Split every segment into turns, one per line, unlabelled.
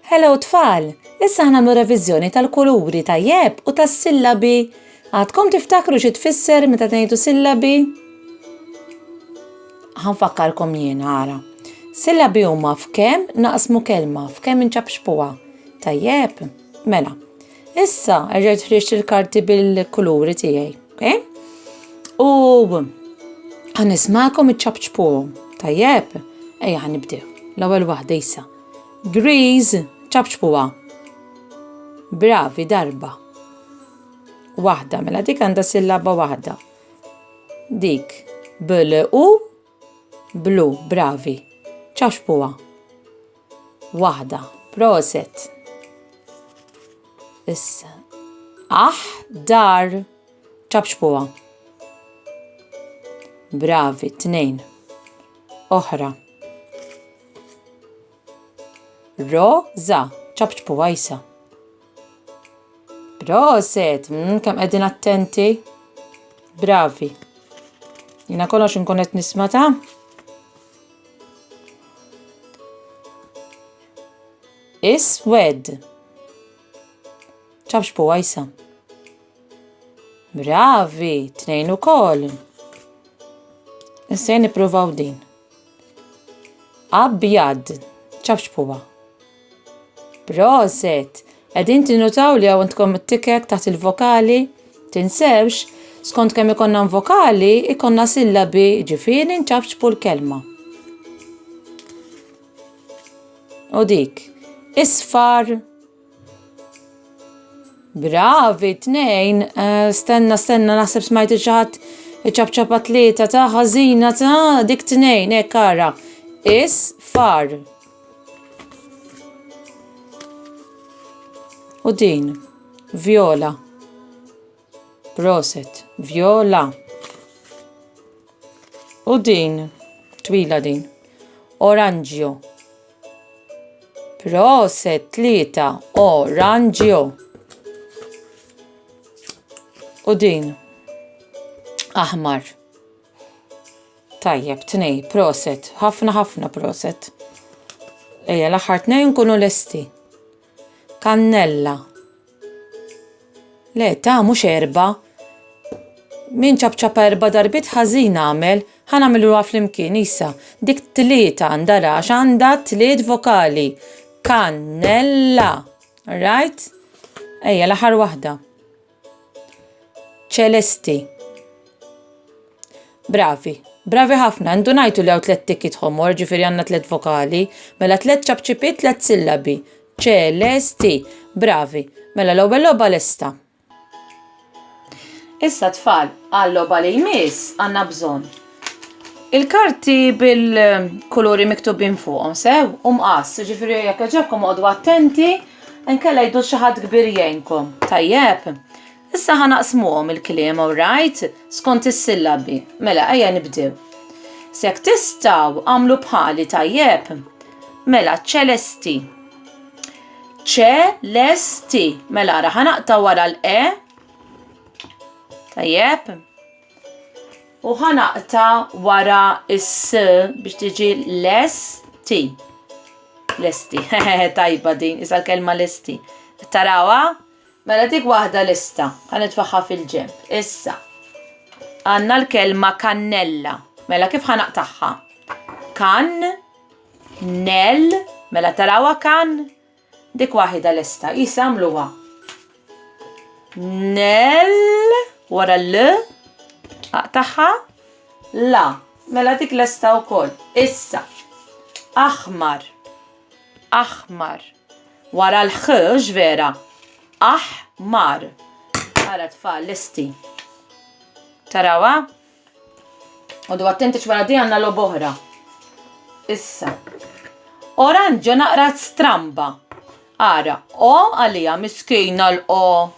Hello tfal, issa ħnamlu reviżjoni tal-kuluri tajjeb u tas-sillabi. Għadkom tiftakru xi tfisser meta ngħidu sillabi? Ħanfakkarkom jien ara. Sillabi huma f'kemm naqsmu kelma, f'kemm inċabxbuha. Tajjeb, mela. Issa rġgħet ħriġt il-karti bil-kuluri tiegħi, okay? U ħanismakom iċċabxbuhom. Tajjeb, ejja ħanibdew. L-ewwel waħda issa. Grease, ċabxbuha. Bravi, darba. Waħda, mela dik għandha sillaba waħda. Dik, blu, bravi. ċabxbuha. Waħda, proset. Issa. Dar, ċabxbuha. Bravi, 2. Oħra. Roza, ċabxbuha issa. Proset, kemm qegħdin attenti. Bravi. Jiena kollox inkun qed nisma' ta'. Iswed. ċabxbuha issa. Bravi, 2 ukoll. Issa nippruvaw din. Abjad, ċabxbuha. Proset, qegħdin tinnotaw li għandkom it-tikek taħt il-vokali, tinsewx, skont kemm ikonna vokali, ikonna sillabi, ġifieri nċabxbu l-kelma. U dik, isfar. Bravi, 2. Stenna, naħseb smajt xi ħadd iċċabċaba 3 ta' ħażina ta' dik 2 hekk ara. Isfar. U din, viola. Proset, viola. U din, twila din, oranġio. Proset, 3, oranġio. U din, aħmar. Tajjeb, 2, proset, ħafna proset. Ejja, l-aħħar 2 nkunu lesti. Kannella. Le, ta' mhux 4. Min ċabċaba 4 darbit ħażin għamel, ħanagħmluha flimkien issa. Dik 3 għandha rax għandha 3 vokali. Kannella. Right? Ejja, l-aħħar waħda. Ċelesti. Bravi. Bravi ħafna, għandu ngħidu li hawn 3 tikit ħomor, ġifieri għandna 3 vokali, mela 3 ċabċipiet, 3 sillabi. ċelesti. Bravi. Mela l-ewwel logħba lesta. Issa tfal, għall-logħba li jmiss għandna bżonn. Il-karti bil-kuluri miktubin fuqhom sew u mqas, ġifieri jekk ġabkom għodu attenti, inkella jdu xi ħadd kbir jgħinkom. Tajjeb. Issa ħanaqsmuhom il-kliem, alright, skont is-sillabi. Mela ejja nibdew. Jekk tistgħu għamlu bħali tajjeb. Mela ċelesti. ċelesti. Mela ra ħanaqta' wara l-e. Tajjeb. U ħanaqta' wara is-s biex tiġi lesti. Lesti. Tajba din, issa l-kelma lesti. Tarawha? Mela dik waħda lista. Ħanitfaħħa fil-ġemp. Issa. Għandna l-kelma kannella. Mela kif ħanaqtaħħa? Nell. Mela tarawha kan? Dik waħda lista. Issa għamluha. Nell. Wara l. Aqtaħħa. La. Mela dik lesta wkoll. Issa. Aħmar. Wara l-ħ ġvera. Aħmar. Ara tfal lesti. Tarawha? Għodu attenti x'wara di għandna logħba oħra. Issa. Oranġo naqra stramba. Ara, o għalija miskina l-o.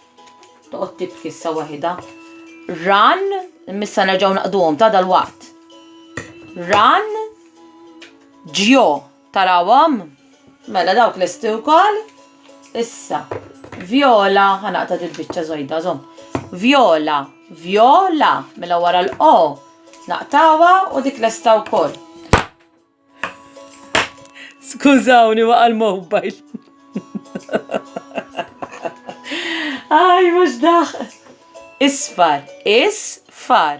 Toqgħod tibki issa waħda. Ran, missa nerġgħu naqduhom ta' dal-waqt. Ran, ġio. Tarawhom? Mela dawk lesti wkoll. Issa. Viola, ħanaqta' dil-biċċa żgħida żomm. Viola. Mela wara l-o. Naqtawha u dik lesta wkoll. Skużawni waqa' l-mobile. Aj, mux daħ. Isfar. Isfar.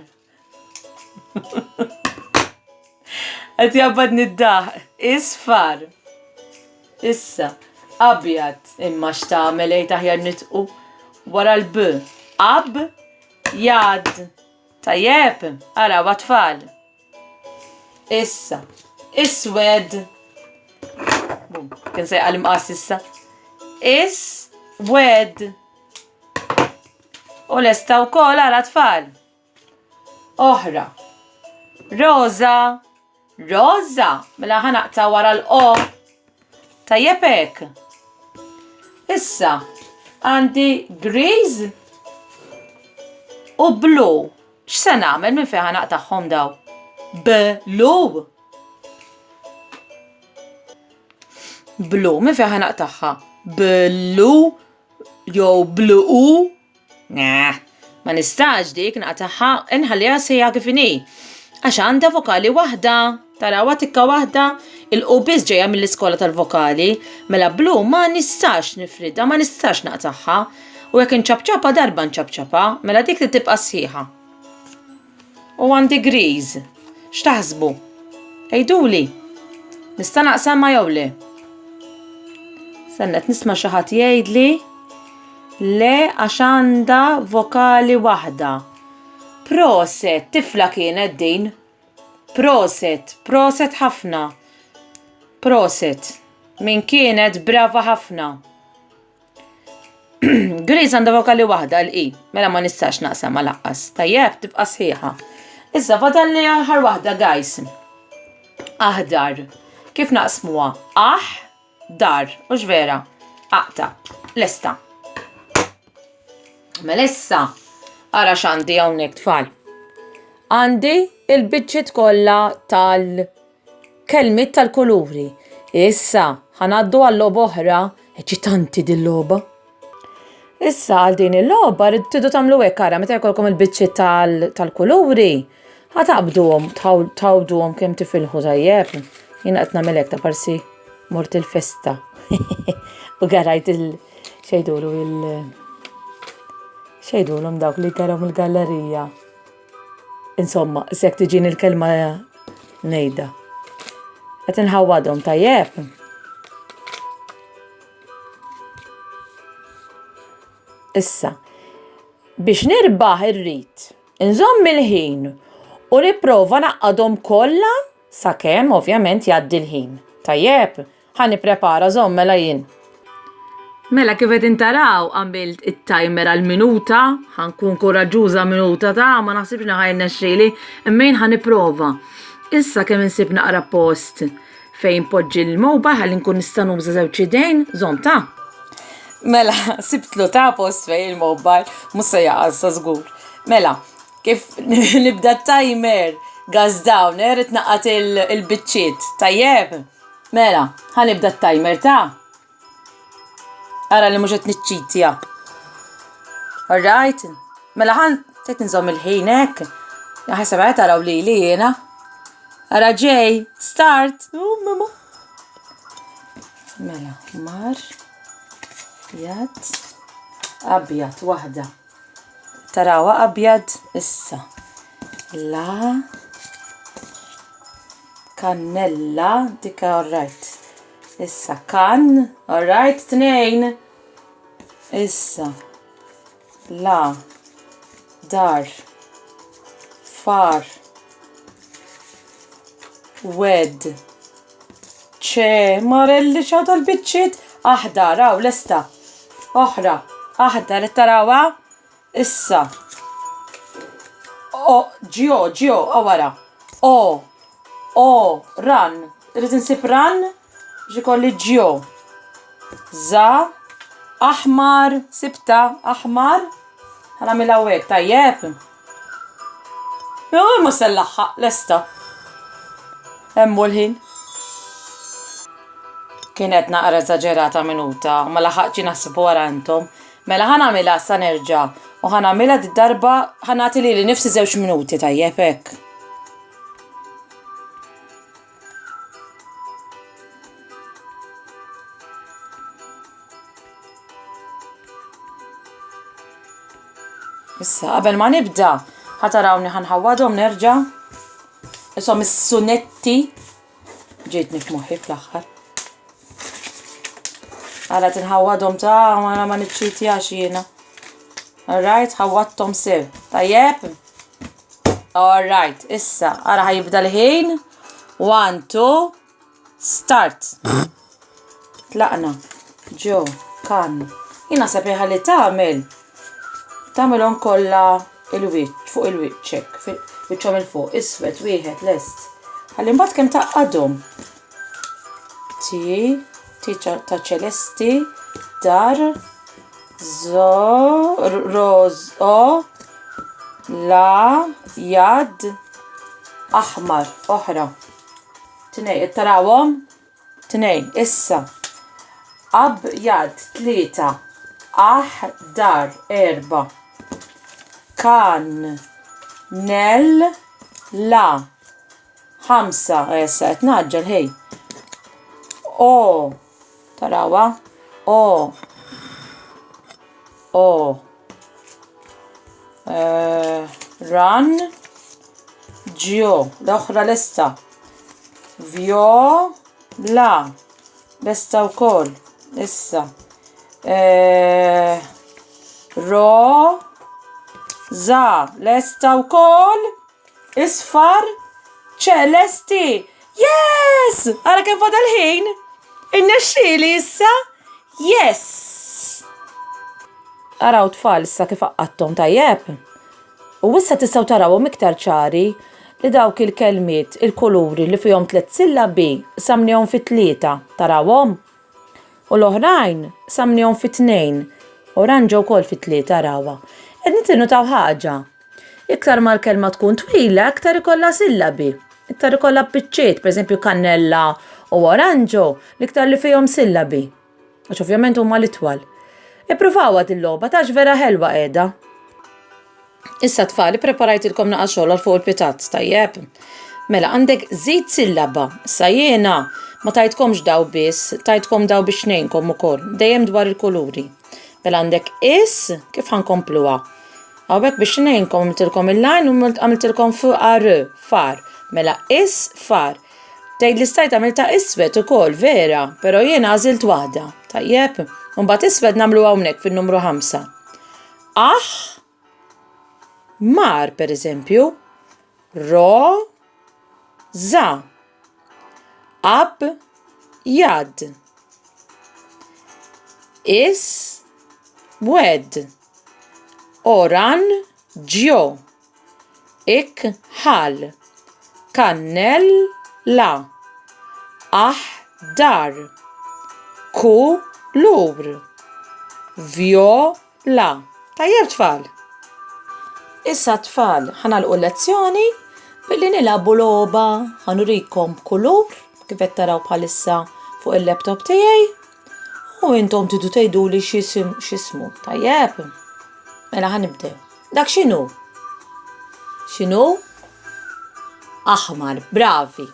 Għet jabbad niddaħ. Isfar. Issa. Abjad. Imma xtamel ej taħjar nitqu. Wara l-b. Ab. Jad. Tajjeb. Ara, watfall. Issa. Iswed. Bum. Kien sejqa l-imqas issa. Iswed. U l-esta u kol għara tfal. Oħra. Roza. Roza. Mela ħanaqta wara l-o. Tajjebek. Issa. Għandi grease. U blue. X'se nagħmel minn fejn ħanaqtaħħom daw? Blue. Blue. Minn fejn ħanaqtaħħa? Blue. Jew blue. Nah, ma nistax dik naqtaħħa inħalliha sejja kif inhi. Għax għandha vokali waħda, tarawa tikka waħda, il-u biss ġejja mill-iskola tal-vokali, mela blu ma nistax nifridha, ma nistax naqtaħħa, u jekk inċabċapa darba nċabċapa, mela dik li tibqa' sħiħa. U għandi grease. X'taħsbu? Ejduli. Nista' naqsamha jew le? Sennet nisma' xi ħadd jgħidli le għax għandha vokali waħda. Proset, tifla kienet din. Proset, proset ħafna. Proset, min kienet brava ħafna. Grease għandha vokali waħda l-i, mela ma nistax naqsam laqqas. Tajjeb, tibqa' sħiħa. Issa fadalli aħħar waħda guys. Aħdar. Kif naqsmuha? Dar, u x'vera? Aqta, lesta. Mela issa, ara x'għandi hawnhekk tfal. Għandi il-biċċiet kollha tal-kelmiet tal-kuluri. Issa, ħanaddu għall-logħba oħra, eċitanti din logħba. Issa għal din il-logħba rridu tagħmlu hekk ara meta jkollkom il-biċċiet tal-kuluri. Ħataqbduhom, tawduhom kemm tifilħu tajjeb. Jiena qed nagħmel hekk ta' parsi mort il-festa. U garajt xejdulhom dawk li garaw mill-gallerija. Insomma, sek tiġini l-kelma ngħidha. Qed inħawwadhom tajjeb. Issa, biex nirbaħ irrid, inżomm il-ħin u nipprova naqqadhom kollha sakemm ovvjament jgħaddi l-ħin. Tajjeb, ħanipprepara żomm mela jien. Mela kif qed intaraw għamilt it-timer għal-minuta, ħankun koraġġuża minuta ta' ma naħsibx ħajna xili, immejn ħaniprova. Issa kemm insib naqra post fejn poġġi l-mobile ħalli nkun nista' nuża żewġ idejn, żomm ta'. Mela, sibtlu ta' post fejn il-mobile, mhux se jaqassa żgur. Mela, kif nibda t-timer gas downer itnaqqat il-biċċiet, tajjeb? Mela, ħanibda t-timer ta'. Ara li mhux qed niċċitja. Alright? Mela tgħid nżomm il-ħin hekk. Jaħseb qed taraw lili jiena. Ara ġej, start. Mama. Mela, mar. Abjad. Abjad waħda. Tarawha abjad issa. La. Kannella, dika alright. Issa kan, alright, 2. Issa. La. Dar. Far. Wed. ċe, marelli xaw tal-biċċiet. Aħdar, raw, lesta. Oħra. Aħdar, tarawa. Issa. O, ġio, għawara. O, ran. Rrid insib ran. Ġikolli ġio. Za. Aħmar. Sibta. Aħmar. Ħanamilha hekk, tajjeb. Ma sellaħħaq, lesta. Hemmu l-ħin. Kienet naqra eżaġerata minuta, ma laħaqċi naħseb wara intom. Mela ħanamilha sa nerġa' u ħanamilha d-darba ħanagħti lili nifsi 2 minuti tajjeb hekk. Issa, qabel ma nibda, ħatarawni ħanħawwadhom nerġa'. Isom is-sunetti ġejtni f'moħħi fl-aħħar. Għala tinħawwadhom ma niċċitjax jiena. Alright, ħawwadthom sew. Tajjeb? Alright, issa, għara ħajibda l-ħin. 1, 2, start. Tlaqna. Ġo, kan. Jina sabiħa li tagħmelhom kollha il-wiċċ fuq il-wiċċek, wiċċhom il-fuq, iswed wieħed lest. Ħalli mbagħad kemm taqgħadhom. Ti ta' ċelesti, dar, roż, la, jad, aħmar, oħra. Tnej, tarawhom? Tnejn, issa. Abjad 3, aħdar 4, kan, nel, la 5, issa qed naġġel ħej. Tarawa? Ran, ġio, l-oħra lesta. Viola, lesta wkoll. Issa. Roza, lesta wkoll. Isfar, ċelesti. Yes! Ara kemm fadal ħin? Innexxieli issa? Yes! Araw tfal issa kif qaqqadthom tajjeb. U issa tistgħu tarawhom iktar ċari li dawk il-kelmiet, il-kuluri li fihom 3 sillabi samnihom fi 3. Tarawhom? U l-oħrajn samnihom fi 2. Oranġa wkoll fi 3 tarawha. Qed nitinutaw ħaġa. Iktar ma l-kelma tkun twila, iktar ikollha sillabi. Iktar ikollha biċċiet, pereżempju kannella u oranġo, l-iktar li fihom sillabi. Għax ovvjament huma l-itwal. Ippruvaw għad il-logħba tax vera ħelwa qiegħda. Issa tfal, preparajtilkom naqa' xogħol fuq il-pitat, tajjeb. Mela għandek żid sillaba. Issa jiena ma tajtkomx daw biss, tajtkom daw biex ngħinkom ukoll, dejjem dwar il-kuluri. Mela għandek kif ħankompluha. Hawnhekk biex ngħinkom għamiltilkom il-lajn u għamiltilkom fuq far. Mela far. Tgħid li stajt għamilta iswed ukoll vera, però jiena għażilt waħda. Tajjeb. U mbagħad iswed nagħmlu hawnhekk fin-numru 5. Mar pereżempju. Za. Jad. Wed. Oranġo. Ħal. Kannella. Aħdar. Kulur. Viola. Tajjeb tfal. Issa tfal ħanalqu l-lezzjoni billi nilagħbu logħba ħanurikom kulur kif qed taraw bħalissa fuq il-laptop tiegħi u intom tidu tgħiduli x'ismu. Tajjeb. Mela ħanibdew. Dak x'inhu? X'inhu? Aħmar, bravi.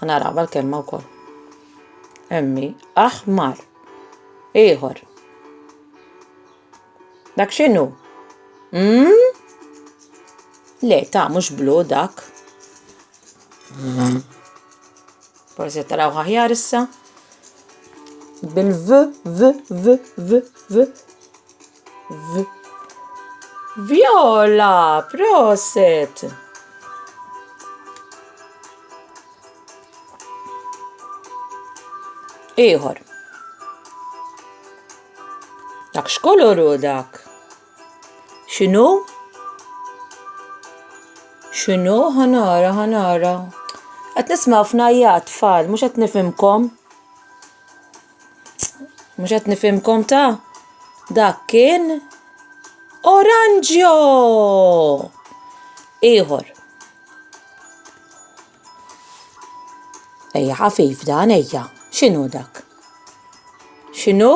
Ħanaraw l-kelma wkoll. Emmi, aħmar. Ieħor. Dak x'inhu? Le, mhux blu dak. Forsi taraw aħjar issa. bil-v. Viola, proset. Ieħor. Dak x'koloru dak? X'inhu? X'inhu? Ħanara. Qed nisma' f'najjat tfal, mhux qed nifhimkom. Mhux qed nifhimkom ta' dak kien oranġo. Ieħor. Ejja ħafif dan ejja. X'inhu dak? X'inhu?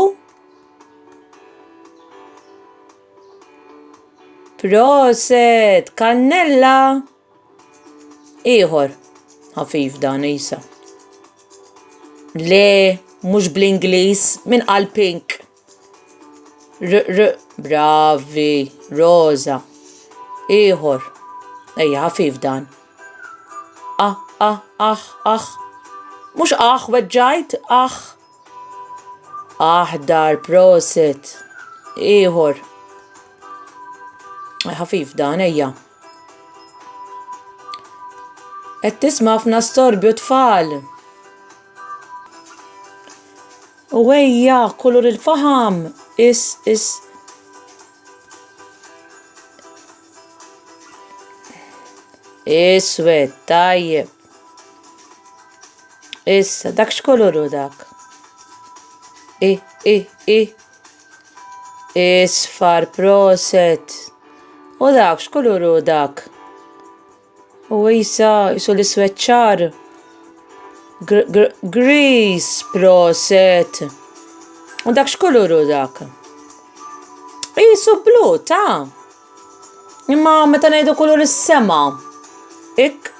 Proset, kannella. Ieħor. Ħafif dan isa. Le, mhux bl-Ingliż, min qal pink. Bravi, rosa. Ieħor. Ejja, ħafif dan. Mhux weġġajt, Aħdar, proset. Ieħor. Ħafif dan, ejja. Qed tisma' ħafna storbju tfal. U ejja, kulur il-faham. Iswed, tajjeb. Issa, dak x'koluru dak? Isfar, proset. U dak x'koluru dak? U jisu l-iswed ċar. Gris, proset. U dak x'koluru dak? Jisu blu, ta' imma meta ngħidu kulur is-sema. Ik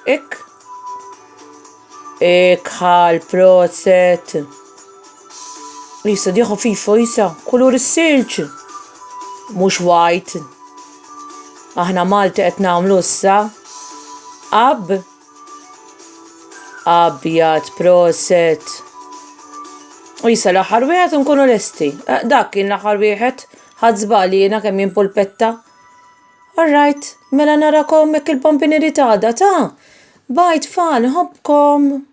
ħal, proset. Jisa di ħafifa, jisa, kulur is-silġ. Mhux white. Aħna Malti qed nagħmlu issa. Abjad, proset. U jisa l-aħħar wieħed nkunu lesti. Dak kien l-aħħar wieħed ħadd żbali jiena kemm jien polpetta. Alright, mela narakom hekk il-pompini ritada ta' bye tfal, ħobkom.